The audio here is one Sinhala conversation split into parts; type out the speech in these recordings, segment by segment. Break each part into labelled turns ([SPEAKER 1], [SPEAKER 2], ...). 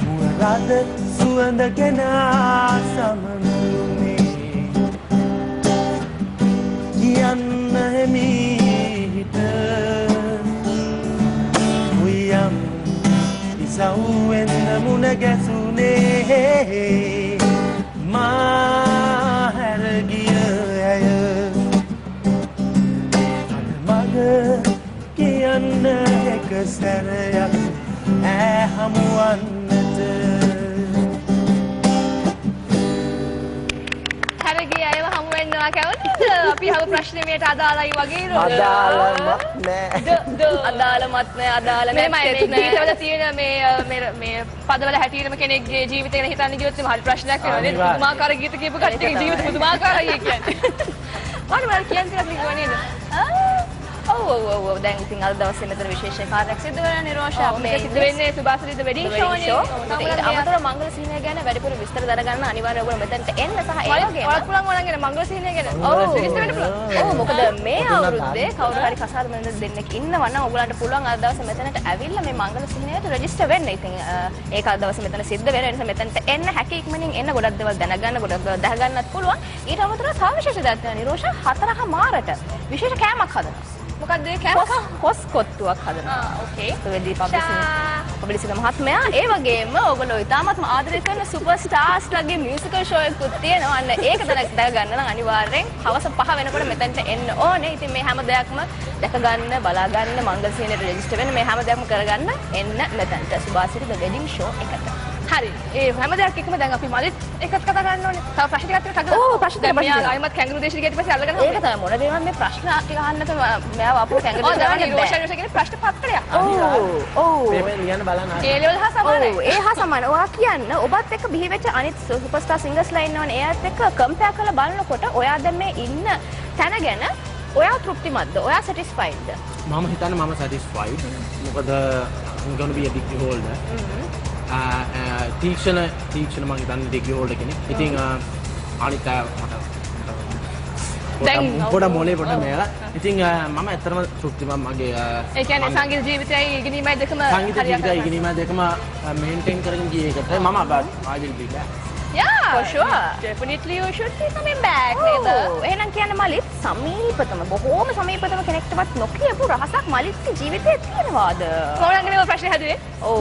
[SPEAKER 1] Muarada suanda kena samanumi Kianna hemita Uyam isauenna munagasune Maharagiya aya Maga kianna ekasarayak hamuan
[SPEAKER 2] අපි අහපු ප්‍රශ්නේ මේට අදාළයි වගේ නේද?
[SPEAKER 1] අදාළමත් නෑ.
[SPEAKER 2] අදාළමත් නෑ අදාළ නෑ. මේ ගීතවල තියෙන මේ පදවල හැටියෙම කෙනෙක්ගේ ජීවිතය ගැන හිතන්න ගියොත් එහම හරි ප්‍රශ්නයක් වෙනවා නේද? පුදුමාකාර ගීත කියපු කට්ටියගේ ජීවිත පුදුමාකාරයි කියන්නේ. මම කියන්නේ කියලා නේද? ඔව් දැන් ඉතින් අද දවසේ මෙතන විශේෂ කාර්යයක් සිදු වෙනවා නිරෝෂා. මේ සිදු වෙන්නේ සුභාසිරිත වෙඩින් ෂෝ නේ. ඒකට අමතරව මංගල සිහිනය ගැන වැඩිපුර විස්තර දැනගන්න අනිවාර්යයෙන් ඔයගොල්ලෝ මෙතනට එන්න සහ ඒ වගේම ඔයාලත් පුළුවන් ඕනනම් ගැන මංගල සිහිනය ගැන. ඔව් විස්තර වෙන්න පුළුවන්. ඔව් මොකද මේ අවුරුද්දේ කවුරු හරි කසාද මෙන්න දෙන්නෙක් ඉන්නවා නම් ඔයගොල්ලන්ට පුළුවන් අද දවසේ මෙතනට ඇවිල්ලා මේ මංගල සිහිනයට රෙජිස්ටර් වෙන්න. ඉතින් ඒක අද දවසේ මෙතන සිද්ධ වෙන නිසා මෙතනට එන්න හැකි ඉක්මනින් එන්න ගොඩක් දේවල් දැනගන්න ගොඩක් දේවල් දැනගන්නත් පුළුවන්. ඊට අමතරව තව විශේෂ දෙයක් තියෙනවා නිරෝෂා 4:00 විශේෂ කෑමක් හදනවා. මොකක්ද ඒ කෑම? කොස් කොත්තුවක් හදනවා. ඕකේ. වෙදී පබ්ලිසික මහත්මයා ඒ වගේම ඔයගොල්ලෝ ඉතාමත්ම ආදරය කරන සුපර් ස්ටාර්ස්ලාගේ මියුසිකල් ෂෝ එකකුත් තියෙනවා. අන්න ඒක දැක ගන්න නම් අනිවාර්යෙන් හවස 5 වෙනකොට මෙතනට එන්න ඕනේ. ඉතින් මේ හැම දෙයක්ම දැක ගන්න, බලා ගන්න, මංගල සීනේට රෙජිස්ටර් වෙන්න මේ හැම දෙයක්ම කරගන්න එන්න මෙතනට සුභාසිරි ද වෙඩින් ෂෝ එකට. හරි. ඒ හැම දෙයක් එක්කම දැන් අපි මලිත් එකත් කතා කරන්න ඕනේ. තව ප්‍රශ්න ටිකක් තියෙනවා. ඔව් ප්‍රශ්න දෙකක්. මෙයා ආයිමත් කැංගරු දේශෙට ගියට පස්සේ අල්ලගෙන ඒක තමයි මොන දේවල් මේ ප්‍රශ්න ටික අහන්න තමයි මෙයාව අපෝ කැංගරු දේශෙට ගන්න බෑ. රෝෂන් කියන්නේ ප්‍රශ්න පත්‍රයක්. ඔව්. මේ ලියන්න බලන්න. ඒ ලෙවල් හා සමානයි. ඔව් ඒ හා සමානයි. ඔයා කියන්න ඔබත් එක්ක බිහි වෙච්ච අනිත් සුපර්ස්ටාර් සිංගර්ස්ලා ඉන්නවනේ. එයාත් එක්ක කම්පෙයාර් කරලා බලනකොට ඔයා දැන් මේ ඉන්න තැන ගැන ඔයා තෘප්තිමත්ද? ඔයා සැටිස්ෆයිඩ්ද?
[SPEAKER 3] මම හිතන්නේ මම සැටිස්ෆයිඩ්. මොකද I'm going to be a degree holder. තීක්ෂණ මම හිතන්නේ ඩිග්‍රී හෝල්ඩර් කෙනෙක්. ඉතින් අනිත් අය පොඩ මොලේ පොඩ මේලා. ඉතින් මම ඇත්තටම තෘප්තිමත් මගේ
[SPEAKER 2] ඒ කියන්නේ සංගීත ජීවිතයයි ඉගෙනීමයි දෙකම
[SPEAKER 3] සංගීත ජීවිතයයි ඉගෙනීමයි දෙකම මේන්ටේන් කරගෙන ගිය එකට මම I will be back.
[SPEAKER 2] Yeah, for sure. Definitely you should be coming back. නේද? එහෙනම් කියන්නේ මලිත් සමීපතම බොහෝම සමීපතම කෙනෙක්ටවත් නොකියපු රහසක් මලිත්ගේ ජීවිතේ තියෙනවාද? කොහොමද මේ ප්‍රශ්නේ හැදුවේ? ඔව්.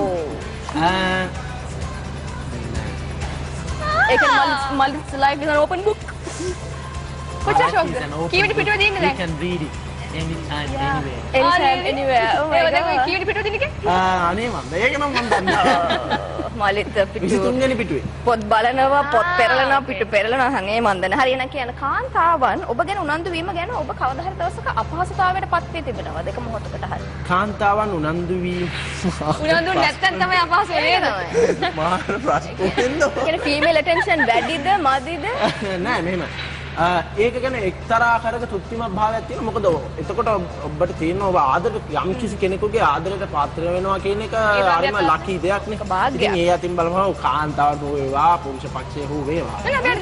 [SPEAKER 2] ඒක මලිත්'s life is an open book. කොච්චර ෂොක්ද? කීවිඩි පිටුවේ දින්නේ දැන්?
[SPEAKER 3] You can read it anytime, anywhere.
[SPEAKER 2] Anytime, anywhere. Oh my god. ඒක කීවිඩි පිටුවේ දින්නේ කේ?
[SPEAKER 3] අනේ මම ඒක නම් මම දන්නවා.
[SPEAKER 2] මලිත් පිටුව
[SPEAKER 3] 23 වෙනි පිටුවේ.
[SPEAKER 2] පොත් බලනවා, පොත් පෙරලනවා, පිටු පෙරලනවා. අනේ මන් දන්නේ. හරි එහෙනම් කියන කාන්තාවන් ඔබ ගැන උනන්දු වීම ගැන ඔබ කවදා හරි දවසක අපහසුතාවයට පත් වී තිබෙනවද? ඒක මොහොතකට හරි.
[SPEAKER 3] කාන්තාවන් උනන්දු වීම
[SPEAKER 2] උනන්දු නැත්තම් තමයි අපහසු නේද?
[SPEAKER 3] මාර ප්‍රශ්න වෙනවා.
[SPEAKER 2] කියන්නේ ෆීමේල් ඇටෙන්ෂන් වැඩිද, මදිද?
[SPEAKER 3] නෑ මෙහෙම. ඒක ගැන එක්තරා ආකාරයක තෘප්තිමත් භාවයක් තියෙනවා. මොකද එතකොට ඔබට තියෙනවා ඔබ ආදර යම් කිසි කෙනෙකුගේ ආදරයට පාත්‍ර වෙනවා කියන එක හරිම ලකී දෙයක් නේ. ඉතින් ඒ අතින් බලපුවම කාන්තාවට හෝ වේවා පුරුෂ පක්ෂයේ හෝ වේවා.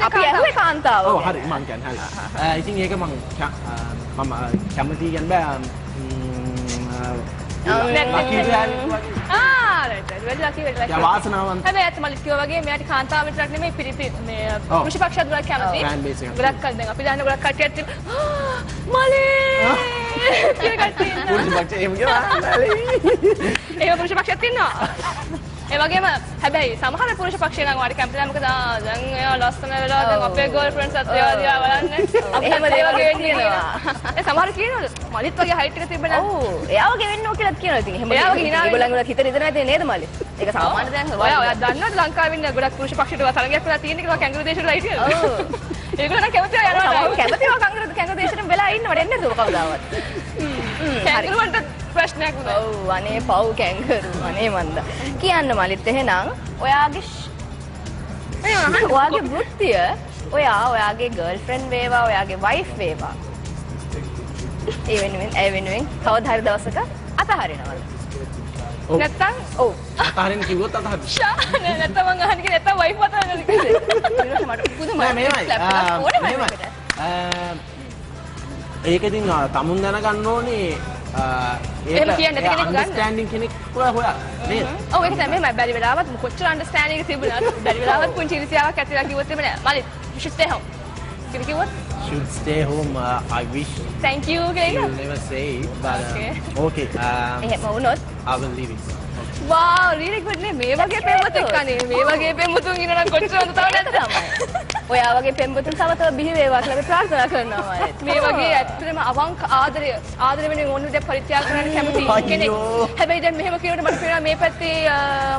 [SPEAKER 2] අපි ඇහුවේ කාන්තාව.
[SPEAKER 3] ඔව් හරි මං කියන්නේ හරි. ඉතින් ඒක මම කැමති කියන්නේ බෑ.
[SPEAKER 2] right. වාසනාවන්ත. හැබැයි ඇත්ත මලිත් කිව්වා වගේ මෙයාට කාන්තාව විතරක් නෙමෙයි මේ පුරුෂ පක්ෂයත් ගොඩක් කැමති. ගොඩක් කල් දැන් අපි දන්න ගොඩක් කට්ටියක් මලේ කියලා කට්ටිය ඉන්නවා.
[SPEAKER 3] පුරුෂ පක්ෂය එහෙම කියනවා.
[SPEAKER 2] ඒක පුරුෂ පක්ෂයත් ඉන්නවා. ඒ වගේම හැබැයි සමහර පුරුෂ පක්ෂය නම් වාඩි කැමති නැහැ. මොකද දැන් එයා ලස්සන වෙලා දැන් අපේ ගර්ල්ෆ්‍රෙන්ඩ්ස් අත් ඒවා දිහා බලන්න. එහෙම දේවල් වෙන්නවා. ඒ සමහර කියනවලු මලිත් වගේ හයිට් එක තිබ්බ නම්. ඔව්. එයා වගේ වෙන්නෝ කියලාත් කියනවා. ඉතින් එහෙම ඒගොල්ලන්ගේ හිත රිදෙන නැති නේද මලිත්? ඒක සාමාන්‍ය දෙයක්. ඔයා දන්නවද ලංකාවේ ඉන්න ගොඩක් පුරුෂ පක්ෂයට තරගයක් වෙලා තියෙන කියලා කැංගරු දේශයට රයිට් කියලා? ඔව්. ඒගොල්ලෝ නම් කැමතිව යනවා. කැමතිව කැංගරු දේශයට වෙලා ඉන්නවට එන්නේ නැතුව කවදාවත්. කැංගරුවන්ට ප්‍රශ්නයක් වුණා. ඔව් අනේ පව් කැංගරු. අනේ මන්ද. කියන්න මලිත් එහෙනම් ඔයාගේ වෘත්තිය ඔයාගේ ගර්ල්ෆ්‍රෙන්ඩ් වේවා ඔයාගේ වයිෆ් වේවා. ඒ වෙනුවෙන් කවදා හරි දවසක අතහරිනවද? නැත්තම් ඔව්
[SPEAKER 3] අතහරින්න කිව්වොත් අතහරින්න.
[SPEAKER 2] නැත්තම් මං අහන්නේ නැත්තම් වයිෆ් අතහරිනවද කියලා.
[SPEAKER 3] නෑ මේමයි.
[SPEAKER 2] ඕනේ
[SPEAKER 3] ඒක ඉතින් තමුන් දැනගන්න ඕනේ
[SPEAKER 2] එහෙම කියන්නේ නැති කෙනෙක් ගන්න.
[SPEAKER 3] අන්ඩර්ස්ටෑන්ඩින් කෙනෙක් හොයා නේද?
[SPEAKER 2] ඔව් ඒක තමයි මම බැරි වෙලාවත් කොච්චර අන්ඩර්ස්ටෑන්ඩින් එක තිබුණාද බැරි වෙලාවත් පුංචි ඉරිසියාවක් ඇතිලා කිව්වොත් එමේ නෑ. Malith you should stay home. කිව්වොත්
[SPEAKER 3] should stay home. I wish
[SPEAKER 2] thank you
[SPEAKER 3] you
[SPEAKER 2] කියලා.
[SPEAKER 3] never say it, but okay.
[SPEAKER 2] එහෙම වුණොත්
[SPEAKER 3] I will leave it.
[SPEAKER 2] wow really good නේ මේ වගේ පෙම්වතෙක් අනේ මේ වගේ පෙම්වතුන් ඉන්නවා නම් කොච්චර හොඳ තව නැද්ද තමයි. ඔයා වගේ පෙම්වතුන් තව තව බිහි වේවා කියලා අපි ප්‍රාර්ථනා කරනවා මම. මේ වගේ ඇත්තටම අවංක ආදරය වෙනුවෙන් ඕන විදිහට පරිත්‍යාග කරන්න කැමති කෙනෙක්. හැබැයි දැන් මෙහෙම කියනකොට මට පේනවා මේ පැත්තේ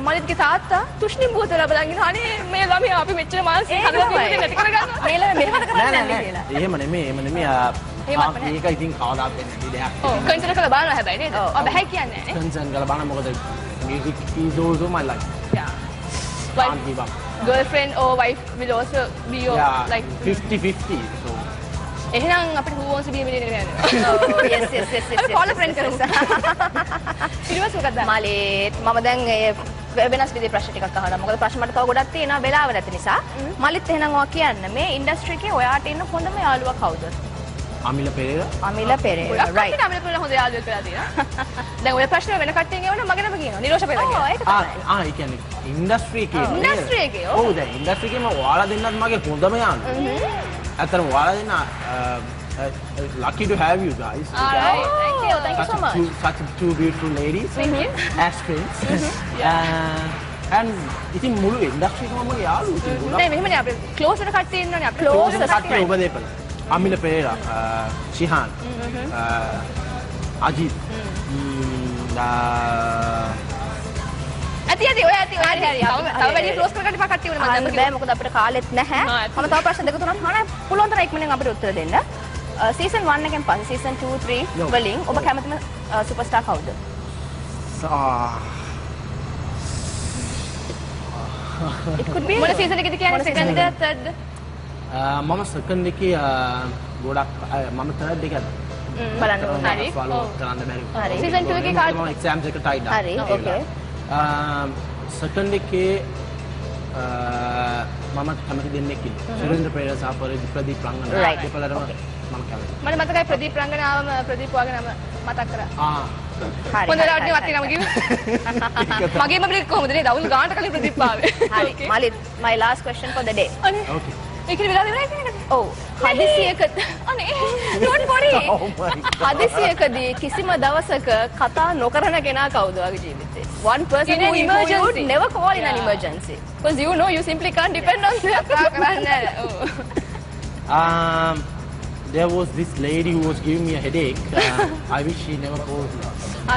[SPEAKER 2] මලිත්ගේ තාත්තා තුෂ්ණිම් බුවතලා බලන් ඉන්නවා. අනේ මේ ළමයා අපි මෙච්චර මානසික හදලා නැති කරගන්නවා. මේ ළමයා මෙහෙම කරන්නේ නැහැ කියලා.
[SPEAKER 3] එහෙම නෙමෙයි. ඒක ඉතින් කවදාත් වෙන්නේ නැති දෙයක්.
[SPEAKER 2] ඔව් කන්සිඩර් කරලා බලනවා හැබැයි නේද? ඔව් බෑ කියන්නේ නැහැ නේ.
[SPEAKER 3] කන්සර්න් කරලා බලන්න මොකද music is also my life.
[SPEAKER 2] Yeah.
[SPEAKER 3] Can't give up.
[SPEAKER 2] Girlfriend or wife will also be your like
[SPEAKER 3] 50-50. So
[SPEAKER 2] එහෙනම් අපිට who wants to be a millionaire යනවා. ඔව් yes. අපි call a friend කරමු. ඊට පස්සේ මොකක්ද? මලිත් මම දැන් වෙනස් විදිහේ ප්‍රශ්න ටිකක් අහනවා. මොකද ප්‍රශ්න මට තව ගොඩක් තියෙනවා වෙලාව නැති නිසා. මලිත් එහෙනම් ඔයා කියන්න මේ ඉන්ඩස්ට්‍රි එකේ ඔයාට ඉන්න හොඳම යාළුවා කවුද?
[SPEAKER 3] Amila Pereira.
[SPEAKER 2] Amila Pereira. Right. Amila Pereira හොඳ යාළුවෙක් වෙලා තියෙනවා. දැන් ඔය ප්‍රශ්න වෙන කට්ටියන් එවන මගේ නම කියනවා. නිරෝෂ පෙරේරා කියනවා. ඒක තමයි.
[SPEAKER 3] ඒ කියන්නේ ඉන්ඩස්ට්‍රි එකේ.
[SPEAKER 2] ඉන්ඩස්ට්‍රි එකේ.
[SPEAKER 3] ඔව් දැන් ඉන්ඩස්ට්‍රි එකේම ඔයාලා දෙන්නත් මගේ හොඳම යාළුවෝ. ඇත්තටම ඔයාලා දෙන්න lucky to have you guys.
[SPEAKER 2] All right. Thank you so much.
[SPEAKER 3] Such two beautiful ladies.
[SPEAKER 2] Thank you.
[SPEAKER 3] As friends. And ඉතින් මුළු ඉන්ඩස්ට්‍රි එකම මගේ යාළුවෝ.
[SPEAKER 2] නෑ මෙහෙමනේ අපි close වෙන කට්ටිය ඉන්නවනේ අපි
[SPEAKER 3] close කට්ටිය ඔබ දෙපළ. Amila Pereira, Shihan, Ajit,
[SPEAKER 2] ඇති ඔය හරි තව වැඩි ක්ලෝස් කරගන්න එපා කට්ටිය උනේ මම දැන් බෑ මොකද අපිට කාලෙත් නැහැ මම තව ප්‍රශ්න දෙක තුනක් අහන්න පුළුවන් තරම් ඉක්මනින් අපිට උත්තර දෙන්න සීසන් 1 එකෙන් පස්සේ සීසන් 2 3 වලින් ඔබ කැමතිම සුපර්ස්ටාර් කවුද it could be මොන සීසන් එකද කියන්නේ සෙකන්ඩ් තර්ඩ්
[SPEAKER 3] මම සෙකන්ඩ් එකේ ගොඩක් මම තර්ඩ් එකත්
[SPEAKER 2] බලන්න ඕනේ හරි
[SPEAKER 3] ෆලෝ කරන්න බැරි
[SPEAKER 2] හරි සීසන් 2 එකේ කාට
[SPEAKER 3] මම එක්සෑම්ස් එක ටයිඩ්
[SPEAKER 2] හරි ඕකේ
[SPEAKER 3] සෙකන්ඩ් එකේ මම කැමති දෙන්නෙක් ඉන්නවා සුරේන්ද්‍ර පෙරේරා සහ ප්‍රදීප් රංගන දෙපළටම මම කැමතියි
[SPEAKER 2] මට මතකයි ප්‍රදීප් රංගන ආවම ප්‍රදීප් වගේ නම මතක් කරා
[SPEAKER 3] හරි
[SPEAKER 2] හොඳ රාඩිය මතක නම කිව්වේ මගේම බ්‍රේක් කොහොමද නේ දවල් ගානට කලින් ප්‍රදීප් ආවේ හරි Malith my last question for the day
[SPEAKER 3] okay
[SPEAKER 2] ඒකේ වෙලාව ඉවරයි නේද ඔව් හදිසියක අනේ don't worry හදිසියකදී කිසිම දවසක කතා නොකරන කෙනා කවුද වගේ ජීවිතේ one person who you would never call in an emergency because you know you simply can't depend on them කතා කරන්නේ
[SPEAKER 3] there was this lady who was giving me a headache I wish she never called me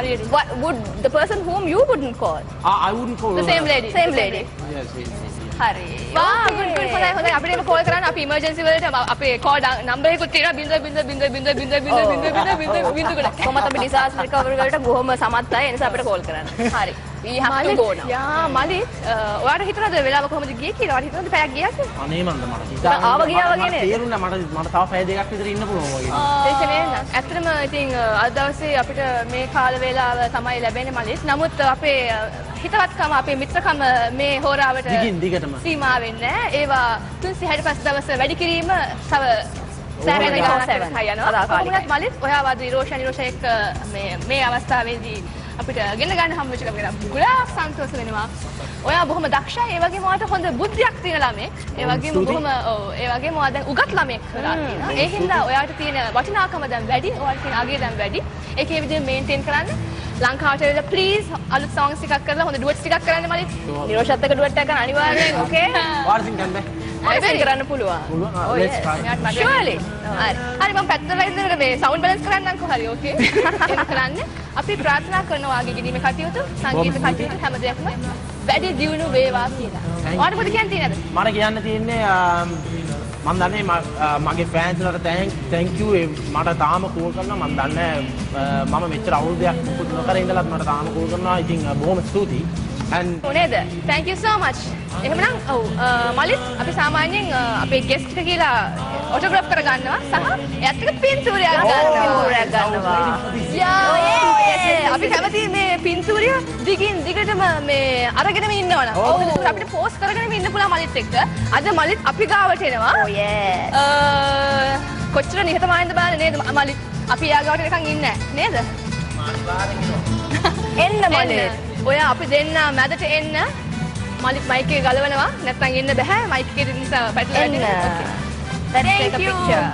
[SPEAKER 2] really what would the person whom you wouldn't call
[SPEAKER 3] I wouldn't call
[SPEAKER 2] the same lady
[SPEAKER 3] yes
[SPEAKER 2] හරි වා good හොඳයි අපිට ඒක කෝල් කරන්න අපි ඉමර්ජන්සි වලට අපේ කෝල් නම්බර් එකකුත් තියෙනවා 0.0.0.0.0.0 කොහොමද අපි ඩිසාස්ටර් රිකවරි වලට බොහොම සමත්යි ඒ නිසා අපිට කෝල් කරන්න හරි we have to go now යා මලි ඔයාලට හිතනද වෙලාව කොහොමද ගියේ කියලා ඔයාලට හිතනද පැයක් ගියා කියලා
[SPEAKER 3] අනේ මන්ද මට හිතා
[SPEAKER 2] ආව ගියා වගේ නේද
[SPEAKER 3] තේරුණා මට තව පැය දෙකක් විතර ඉන්න පුළුවන් වගේ
[SPEAKER 2] ඒක නේද ඇත්තටම ඉතින් අද දවසේ අපිට මේ කාල වේලාව තමයි ලැබෙන්නේ මලිත් නමුත් අපේ හිතවත්කම අපේ මිත්‍රකම මේ හෝරාවට
[SPEAKER 3] දිගටම
[SPEAKER 2] සීමා වෙන්නේ නැහැ ඒවා 365 දවස් වැඩි කිරීම තව සෑහෙන ගානකට යනවා කොහොමද මලිත් ඔයා වාදී රෝෂන් එක්ක මේ අවස්ථාවේදී අපිට ගෙන ගන්න හම්බ වෙච්ච එක ගොඩාක් සන්තෝෂ වෙනවා. ඔයා බොහොම දක්ෂයි. ඒ වගේම ඔයාට හොඳ බුද්ධියක් තියෙන ළමෙක්. ඒ වගේම බොහොම ඒ වගේම ඔයා දැන් උගත් ළමෙක් වෙලා තියෙනවා. ඒ හින්දා ඔයාට තියෙන වටිනාකම දැන් වැඩි. ඔයාට තියෙන අගය දැන් වැඩි. ඒකේ විදිහට මේන්ටේන් කරන්න. ලංකාවට ඇවිල්ලා ප්ලීස් අලුත් songs ටිකක් කරලා හොඳ ඩුවට්ස් ටිකක් කරන්න මලිත්. නිරෝෂත් එක්ක ඩුවට් එකක් කරන්න අනිවාර්යෙන්. ඕකේ.
[SPEAKER 3] වාර්සින් ගන්න බෑ.
[SPEAKER 2] ඒක කරන්න පුළුවන්.
[SPEAKER 3] let's try.
[SPEAKER 2] surely. හරි මම පැත්තට ඉඳලා මේ සවුන්ඩ් බැලන්ස් කරන්නම්කෝ හරි ඕකේ. ඒක කරන්න. අපි ප්‍රාර්ථනා කරනවා වගේ ගිනීමේ කටයුතු සංගීත කටයුතු හැම දෙයක්ම වැඩි දියුණු වේවා කියලා. ඔයාලට මොකද කියන්න තියෙනවද?
[SPEAKER 3] මට කියන්න තියෙන්නේ මම දන්නේ මගේ ෆෑන්ස් වලට thank you මට තාම කෝල් කරනවා මම දන්නේ මම මෙච්චර අවුරුද්දයක් මුකුත් නොකර ඉඳලත් මට තාම කෝල් කරනවා ඉතින් බොහොම ස්තුතියි and
[SPEAKER 2] නේද thank you so much එහෙමනම් ඔව් මලිත් අපි සාමාන්‍යයෙන් අපේ guest එක කියලා ඔටෝග්‍රාෆ් කරගන්නවා සහ එයත් එක්ක පින්තූරයක් ගන්නවා. අපි කැමති මේ පින්තූරිය දිගින් දිගටම මේ අරගෙනම ඉන්නවනම්. ඔව් අපිට පෝස්ට් කරගෙනම ඉන්න පුළුවන් මලිත් එක්ක. අද මලිත් අපි ගාවට එනවා. කොච්චර නිහතමානීද බලන්න නේද මලිත්. අපි එයා ගාවට නිකන් ඉන්නේ නේද? එන්න මලිත්. ඔය අපි දෙන්න මැදට එන්න. මලිත් මයික් එක ගලවනවා. නැත්නම් එන්න බෑ. මයික් එකේ නිසා පැටලලා ඉන්නේ. Let's take a picture.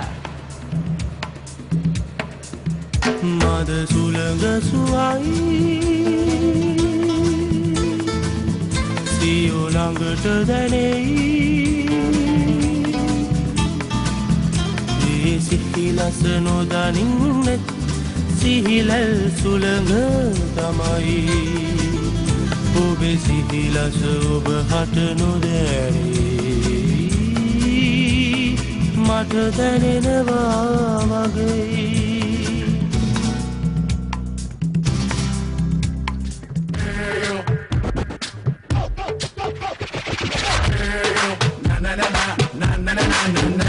[SPEAKER 1] මද සුළඟ සුවයි සියෝ ළඟට දැනෙයි ඒ සිහිලස නොදනින්නෙත් සිහිලල් සුළඟ තමයි ඔබේ සිහිලස ඔබ හට නොදැනෙයි මට දැනෙනවා වගේ na na na na na na na na